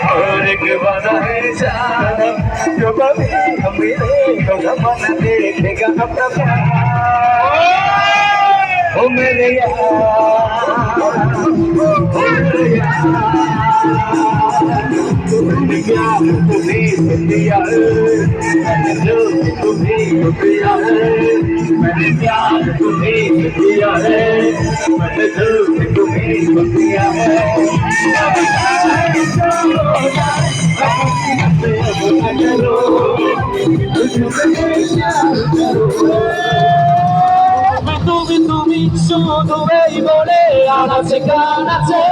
और एक वादा है जाना जो कभी हमें तो जमाना देखेगा अपना प्यार ओ मेरे यार तुम्हें प्यार तुम्हें दिया मैंने जो तुम्हें दिया है मैंने प्यार तुम्हें दिया है मैंने जो तुम्हें दिया है তুমি শুধু এই বলে আনাচে কানাচে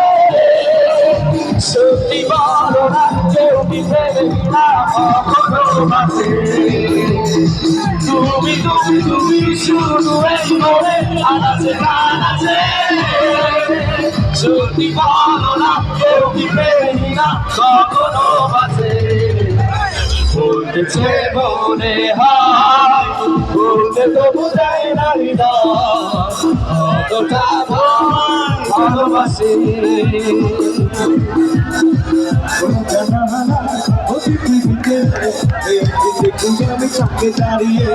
সত্যি বলো না কেউ কি ভেবে না কখনো বাঁচে তুমি শুধু এই বলে আনাচে কানাচে সত্যি বলো না কেউ কি ভেবে না কখনো বাঁচে বলতেছে মনে হয় বলতে তো বোঝায় না হৃদয় ভালোবাসি আমি চোখে দাঁড়িয়ে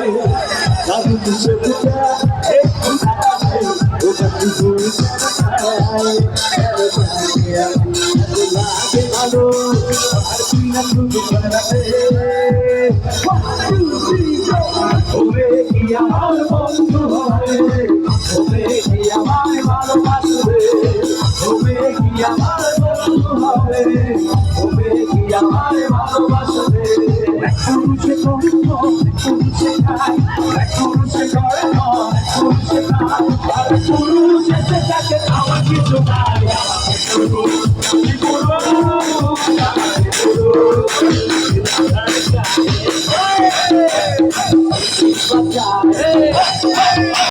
ভালো কি আমার বন্ধু হবে কি আমার ভালোবাসবে কি আমার বন্ধু হবে কি আমার ভালোবাসবে পুরুষে করিত পুরুষে খায় পুরুষে করে পুরুষে খায় পুরুষে থাকে আমার কিছু নাই